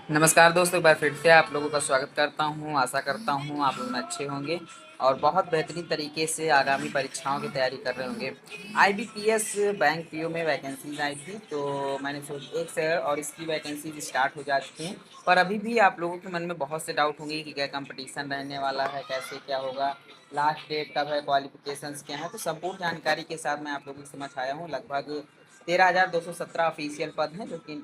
नमस्कार दोस्तों, एक बार फिर से आप लोगों का स्वागत करता हूं। आशा करता हूं आप लोग अच्छे होंगे और बहुत बेहतरीन तरीके से आगामी परीक्षाओं की तैयारी कर रहे होंगे। आईबीपीएस बैंक पीओ में वैकेंसीज आई थी, तो मैंने सोच एक से और इसकी वैकेंसीज स्टार्ट हो जाती हैं। पर अभी भी आप लोगों के मन में बहुत से डाउट होंगे कि क्या कंपटीशन रहने वाला है, कैसे क्या होगा, लास्ट डेट कब है, क्वालिफिकेशंस क्या है। तो संपूर्ण जानकारी के साथ मैं आप लोगों के समझ आया हूँ। लगभग 13,217 ऑफिशियल पद हैं जो कि इन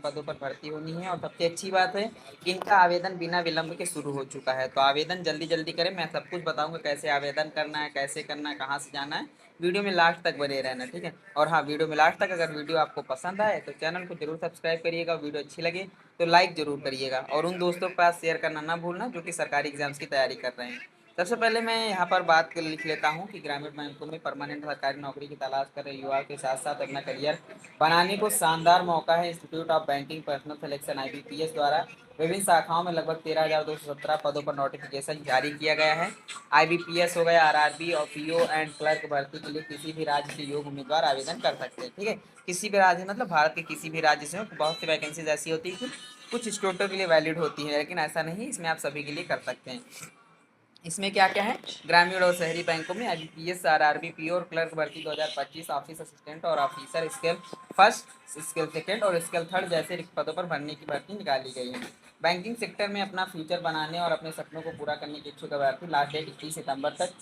पदों पर भर्ती होनी है। और सबसे अच्छी बात है कि इनका आवेदन बिना विलंब के शुरू हो चुका है, तो आवेदन जल्दी जल्दी करें। मैं सब कुछ बताऊंगा, कैसे आवेदन करना है, कैसे करना है, कहाँ से जाना है। वीडियो में लास्ट तक बने रहना, ठीक है। और हाँ, वीडियो में लास्ट तक अगर वीडियो आपको पसंद आए तो चैनल को जरूर सब्सक्राइब करिएगा। वीडियो अच्छी लगे तो लाइक जरूर करिएगा और उन दोस्तों के पास शेयर करना ना भूलना जो कि सरकारी एग्जाम्स की तैयारी कर रहे हैं। सबसे पहले मैं यहाँ पर बात कर लिख लेता हूँ कि ग्रामीण बैंकों में परमानेंट सरकारी नौकरी की तलाश कर रहे युवाओं के साथ साथ अपना करियर बनाने को शानदार मौका है। Institute of banking personal selection IBPS द्वारा विभिन्न शाखाओं में लगभग 13,217 पदों पर नोटिफिकेशन जारी किया गया है। आईबीपीएस हो गया, आरआरबी और पीओ एंड क्लर्क भर्ती के लिए किसी भी राज्य से योग्य उम्मीदवार आवेदन कर सकते हैं, ठीक है। किसी भी राज्य मतलब भारत के किसी भी राज्य से हो। बहुत सी वैकेंसीज ऐसी होती है कि कुछ स्टूडेंटों के लिए वैलिड होती है, लेकिन ऐसा नहीं, इसमें आप सभी के लिए कर सकते हैं। इसमें क्या क्या है, ग्रामीण और शहरी बैंकों में आईबीपीएस, आरआरबी, पीओ और क्लर्क भर्ती 2025 ऑफिस असिस्टेंट और officer scale first, scale second और स्केल थर्ड जैसे रिक्त पदों पर भरने की भर्ती निकाली गई है। बैंकिंग सेक्टर में अपना फ्यूचर बनाने और अपने सपनों को पूरा करने के इच्छुक अभ्यर्थी लास्ट डेट 21 सितंबर तक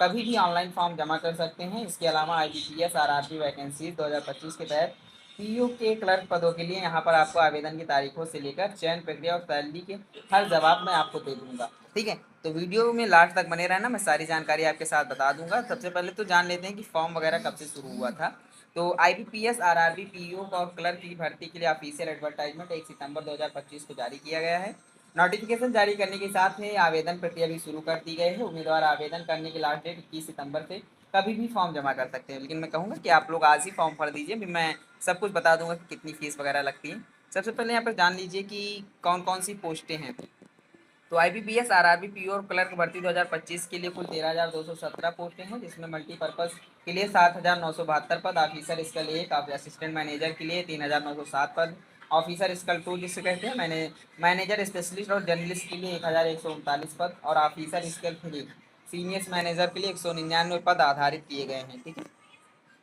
कभी भी ऑनलाइन फॉर्म जमा कर सकते हैं। इसके अलावा आईबीपीएस आरआरबी वैकेंसीज 2025 के तहत पीयू के क्लर्क पदों के लिए यहाँ पर आपको आवेदन की तारीखों से लेकर चयन प्रक्रिया और सैलरी के हर जवाब मैं आपको दे दूंगा, ठीक है। तो वीडियो में लास्ट तक बने रहना, मैं सारी जानकारी आपके साथ बता दूंगा। सबसे पहले तो जान लेते हैं कि फॉर्म वगैरह कब से शुरू हुआ था। तो आईबीपीएस आरआरबी पीओ और क्लर्क की भर्ती के लिए ऑफिशियल एडवर्टाइजमेंट 1 सितंबर 2025 को जारी किया गया है। नोटिफिकेशन जारी करने के साथ ही आवेदन प्रक्रिया भी शुरू कर दी गई है। उम्मीदवार आवेदन करने की लास्ट डेट 21 सितंबर से कभी भी फॉर्म जमा कर सकते हैं, लेकिन मैं कहूँगा कि आप लोग आज ही फॉर्म भर दीजिए। भी मैं सब कुछ बता दूंगा कि कितनी फीस वगैरह लगती है। सबसे पहले यहाँ पर जान लीजिए कि कौन कौन सी पोस्टें हैं। तो आईबीपीएस आरआरबी पीओ और क्लर्क भर्ती 2025 के लिए कुल 13,217 पोस्टें हैं, जिसमें मल्टीपर्पज के लिए 7,972 पद, ऑफिसर स्कल एक, असिस्टेंट मैनेजर के लिए 3,907 पद, ऑफिसर स्कल टू जिसे कहते हैं मैनेजर स्पेशलिस्ट और जर्नलिस्ट के लिए 1,139 पद और officer scale three senior manager के लिए 199 पद आधारित किए गए हैं, ठीक है।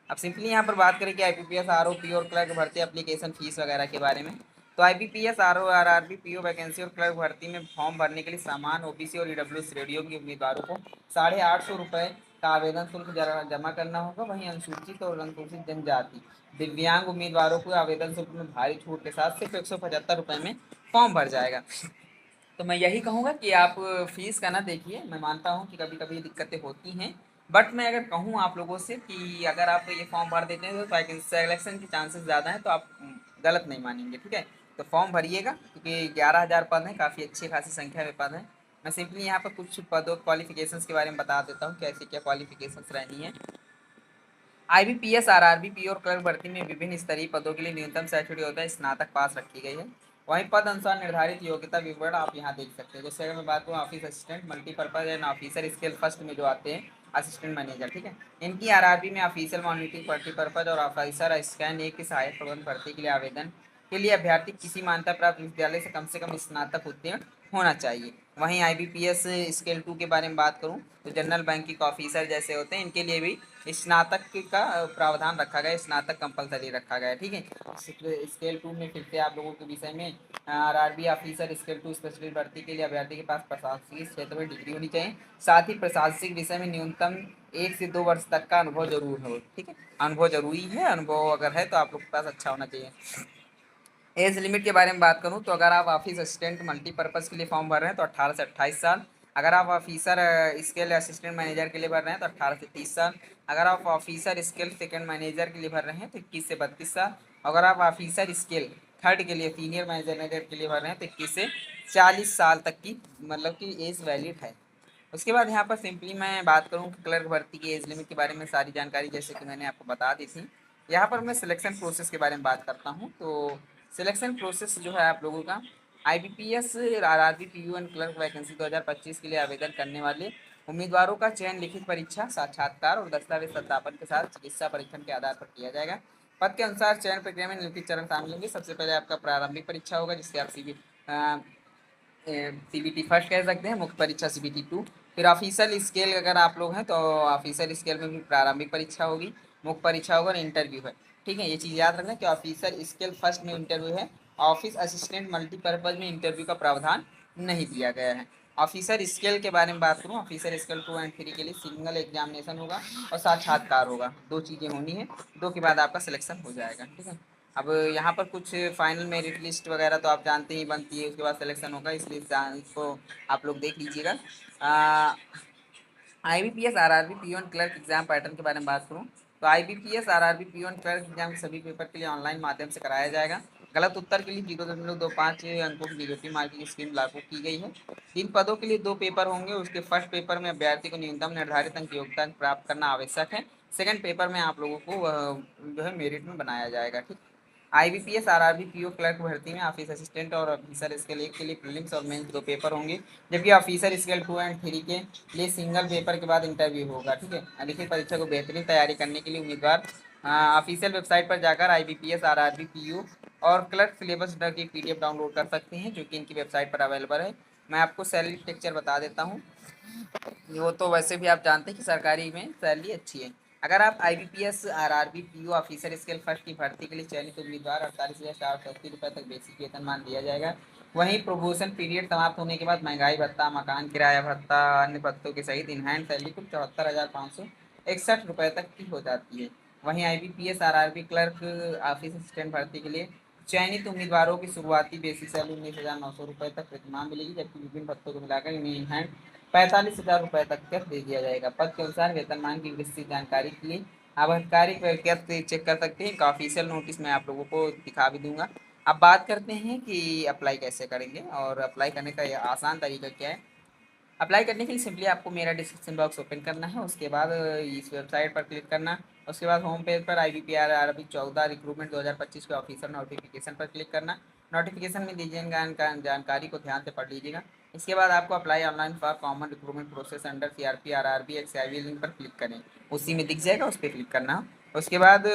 अब सिंपली यहाँ पर बात करें कि आईपीपीएस आरओ पीओ और क्लर्क भर्ती एप्लीकेशन फीस वगैरह के बारे में। तो IPPS RO RRB PO vacancy और क्लर्क भर्ती में फॉर्म भरने के लिए समान ओबीसी और ईडब्ल्यू श्रेणियों के उम्मीदवारों को 850 रुपये का आवेदन शुल्क जमा करना होगा। वहीं अनुसूचित और अनुसूचित जनजाति दिव्यांग उम्मीदवारों को आवेदन शुल्क में भारी छूट के साथ सिर्फ 175 रुपये में फॉर्म भर जाएगा। तो मैं यही कहूँगा कि आप फीस का ना देखिए। मैं मानता हूँ कि कभी कभी दिक्कतें होती हैं, बट मैं अगर कहूँ आप लोगों से कि अगर आप ये फॉर्म भर देते हैं तो सिलेक्शन के चांसेस ज़्यादा हैं, तो आप गलत नहीं मानेंगे, ठीक है। तो फॉर्म भरिएगा क्योंकि 11,000 पद हैं, काफ़ी अच्छी खासी संख्या में पद हैं। मैं सिंपली यहाँ पर कुछ पदों क्वालिफिकेशंस के बारे में बता देता हूँ, कैसे क्या क्वालिफिकेशंस रहनी है। आईबीपीएस आरआरबी पी और क्लर्क भर्ती में विभिन्न स्तरीय पदों के लिए न्यूनतम शैक्षणिक योग्यता स्नातक पास रखी गई है। वहीं पद अनुसार निर्धारित योग्यता विवरण आप यहाँ देख सकते हैं। जैसे अगर मैं बात करूँ office assistant, multipurpose and officer scale first में जो आते हैं असिस्टेंट मैनेजर, ठीक है। इनकी आरआरबी में ऑफिशियल मॉनिटरिंग मल्टीपर्पज और ऑफिसर स्कैन एक की सहायक प्रबंध भर्ती के लिए आवेदन के लिए अभ्यर्थी किसी मान्यता प्राप्त विद्यालय से कम स्नातक उत्तीर्ण होना चाहिए। वहीं आईबीपीएस स्केल टू के बारे में बात करूं तो जनरल बैंकिंग ऑफिसर जैसे होते हैं, इनके लिए भी स्नातक का प्रावधान रखा गया है, स्नातक कंपलसरी रखा गया है, ठीक है। स्केल टू में फिर से आप लोगों के विषय में RRB officer scale two specialist भर्ती के लिए अभ्यर्थी के पास प्रशासनिक क्षेत्र में डिग्री होनी चाहिए। साथ ही प्रशासनिक विषय में न्यूनतम 1 से 2 वर्ष तक का अनुभव जरूर हो, ठीक है। अनुभव जरूरी है, अनुभव अगर है तो आप लोग के पास अच्छा होना चाहिए। एज लिमिट के बारे में बात करूं तो अगर आप ऑफिस असिस्टेंट मल्टीपर्पज़ के लिए फॉर्म भर रहे हैं तो 18 से 28 साल। अगर आप ऑफिसर स्केल असिस्टेंट मैनेजर के लिए भर रहे हैं तो 18 से 30 साल। अगर आप ऑफिसर स्केल सेकंड मैनेजर के लिए भर रहे हैं तो 21 से 32 साल। अगर आप ऑफिसर स्केल थर्ड के लिए सीनियर मैनेजर के लिए भर रहे हैं तो 21 से 40 साल तक की मतलब कि एज वैलिड है। उसके बाद यहाँ पर सिंपली मैं बात करूँ कि क्लर्क भर्ती की एज लिमिट के बारे में सारी जानकारी जैसे कि मैंने आपको बता दी थी। यहाँ पर मैं सिलेक्शन प्रोसेस के बारे में बात करता हूँ। तो सिलेक्शन प्रोसेस जो है आप लोगों का, IBPS RRB PO and clerk vacancy 2025 के लिए आवेदन करने वाले उम्मीदवारों का चयन लिखित परीक्षा, साक्षात्कार और दस्तावेज सत्यापन के साथ चिकित्सा परीक्षण के आधार पर किया जाएगा। पद के अनुसार चयन प्रक्रिया में निम्नलिखित चरण शामिल होंगे। सबसे पहले आपका प्रारंभिक परीक्षा होगा, जिससे आप सीबीटी फर्स्ट कह सकते हैं, मुख्य परीक्षा सीबीटी टू। फिर ऑफिशियल स्केल अगर आप लोग हैं तो ऑफिशियल स्केल में भी प्रारंभिक परीक्षा होगी, मुख्य परीक्षा होगा और इंटरव्यू है। ठीक है, ये चीज़ याद रखना कि ऑफिशियल स्केल फर्स्ट में इंटरव्यू है, ऑफिस असिस्टेंट मल्टीपर्पज में इंटरव्यू का प्रावधान नहीं दिया गया है। ऑफिसर स्केल के बारे में बात करूँ, ऑफिसर स्केल 2 और 3 के लिए सिंगल एग्जामिनेशन होगा और साक्षात्कार होगा, दो चीज़ें होनी है, दो के बाद आपका सिलेक्शन हो जाएगा। ठीक है, अब यहाँ पर कुछ फाइनल मेरिट लिस्ट वगैरह तो आप जानते ही बनती है, उसके बाद सिलेक्शन होगा, इसलिए इसको आप लोग देख लीजिएगा। IBPS RRB PO clerk exam pattern के बारे में बात करूँ तो IBPS RRB PO clerk exam के सभी पेपर के लिए ऑनलाइन माध्यम से कराया जाएगा। गलत उत्तर के लिए 0.25 अंकों की निगेटिव मार्किंग स्कीम लागू की गई है। 3 पदों के लिए 2 पेपर होंगे, उसके फर्स्ट पेपर में अभ्यर्थी को न्यूनतम निर्धारित अंक योग्यता प्राप्त करना आवश्यक है। सेकंड पेपर में आप लोगों को जो है मेरिट में बनाया जाएगा। ठीक, IBPS RRB PO क्लर्क भर्ती में ऑफिस असिस्टेंट और ऑफिसर स्केल 1 के लिए प्रीलिम्स और मेंस 2 पेपर होंगे, जबकि ऑफिसर स्केल 2 और 3 के लिए सिंगल पेपर के बाद इंटरव्यू होगा। ठीक है, लिखित परीक्षा को बेहतरीन तैयारी करने के लिए उम्मीदवार ऑफिशियल वेबसाइट पर जाकर IBPS RRB PO और क्लर्क सिलेबस की PDF डाउनलोड कर सकते हैं, जो कि इनकी वेबसाइट पर अवेलेबल है। मैं आपको सैलरी स्ट्रक्चर बता देता हूँ। वो तो वैसे भी आप जानते हैं कि सरकारी में सैलरी अच्छी है। अगर आप IBPS RRB PO officer scale first की भर्ती के लिए चयनित उम्मीदवार 48,480 रुपये तक बेसिक वेतनमान दिया जाएगा। वहीं प्रोमोशन पीरियड समाप्त होने के बाद महंगाई भत्ता, मकान किराया भत्ता, अन्य भत्तों के सहित इन हैंड सैलरी कुल 74,561 रुपये तक की हो जाती है। वहीं IBPS RRB clerk office assistant भर्ती के लिए चयनित उम्मीदवारों की शुरुआती बेसिक सैलरी 19,900 रुपये तक प्रतिमाह मिलेगी, जबकि विभिन्न भत्तों को मिलाकर इन्हें इन हैंड 45,000 रुपये तक का दे दिया जाएगा। पद के अनुसार वेतनमान की विस्तृत जानकारी के लिए आप आधिकारिक वेबसाइट से चेक कर सकते हैं। एक ऑफिशियल नोटिस मैं आप लोगों को दिखा भी दूंगा। अब बात करते हैं कि अप्लाई कैसे करेंगे और अप्लाई करने का ये आसान तरीका क्या है। अप्लाई करने के लिए सिंपली आपको मेरा डिस्क्रिप्शन बॉक्स ओपन करना है, उसके बाद इस वेबसाइट पर क्लिक करना, उसके बाद होम पेज पर IBPR RRB 14 रिक्रूटमेंट 2025 के ऑफिसर नोटिफिकेशन पर क्लिक करना। नोटिफिकेशन में दी जानकारी को ध्यान से पढ़ लीजिएगा। इसके बाद आपको apply online for common recruitment process under CRP RRB XIV link पर क्लिक करें, उसी में दिख जाएगा, उस पर क्लिक करना। उसके बाद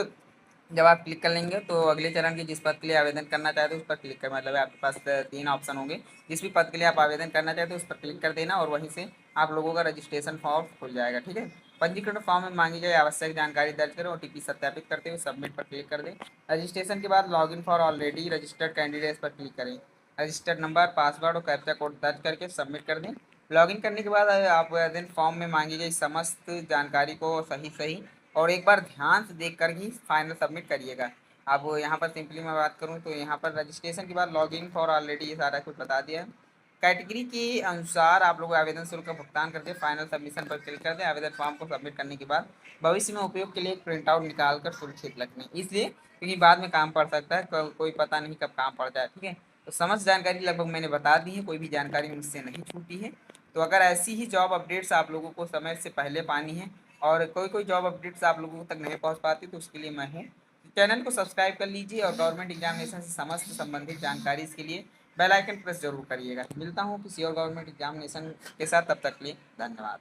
जब आप क्लिक कर लेंगे तो अगले चरण की जिस पद के लिए आवेदन करना चाहते हो उस पर क्लिक कर, मतलब आपके पास 3 ऑप्शन होंगे। जिस भी पद के लिए आप आवेदन करना चाहते हो उस पर क्लिक कर देना और वहीं से आप लोगों का रजिस्ट्रेशन फॉर्म खुल जाएगा। ठीक है, पंजीकरण फॉर्म में मांगी गई आवश्यक जानकारी दर्ज करें, OTP सत्यापित करते हुए सबमिट पर क्लिक कर दें। रजिस्ट्रेशन के बाद login for already registered candidates पर क्लिक करें, रजिस्टर्ड नंबर, पासवर्ड और कैप्चा कोड दर्ज करके सबमिट कर दें। लॉगिन करने के बाद आप आवेदन फॉर्म में मांगी गई समस्त जानकारी को सही सही और एक बार ध्यान से देख कर ही फाइनल सबमिट करिएगा। अब यहाँ पर सिंपली मैं बात करूँ तो यहाँ पर रजिस्ट्रेशन के बाद लॉगिन फॉर ऑलरेडी ये सारा कुछ बता दिया है। कैटेगरी के अनुसार आप लोग आवेदन शुल्क का भुगतान करके फाइनल सबमिशन पर क्लिक कर दें। आवेदन फॉर्म को सबमिट करने के बाद भविष्य में उपयोग के लिए एक प्रिंट आउट निकाल कर सुरक्षित रखें, इसलिए क्योंकि बाद में काम पड़ सकता है, कोई पता नहीं कब काम पड़ जाए। ठीक है, तो समस्त जानकारी लगभग मैंने बता दी है, कोई भी जानकारी मुझसे नहीं छूटी है। तो अगर ऐसी ही जॉब अपडेट्स आप लोगों को समय से पहले पानी है और कोई कोई जॉब अपडेट्स आप लोगों तक नहीं पहुंच पाती तो उसके लिए मैं हूँ। चैनल को सब्सक्राइब कर लीजिए और गवर्नमेंट एग्जामिनेशन से समस्त संबंधित जानकारी के लिए बेल आइकन प्रेस जरूर करिएगा। मिलता हूँ किसी और गवर्नमेंट एग्जामिनेशन के साथ, तब तक के लिए धन्यवाद।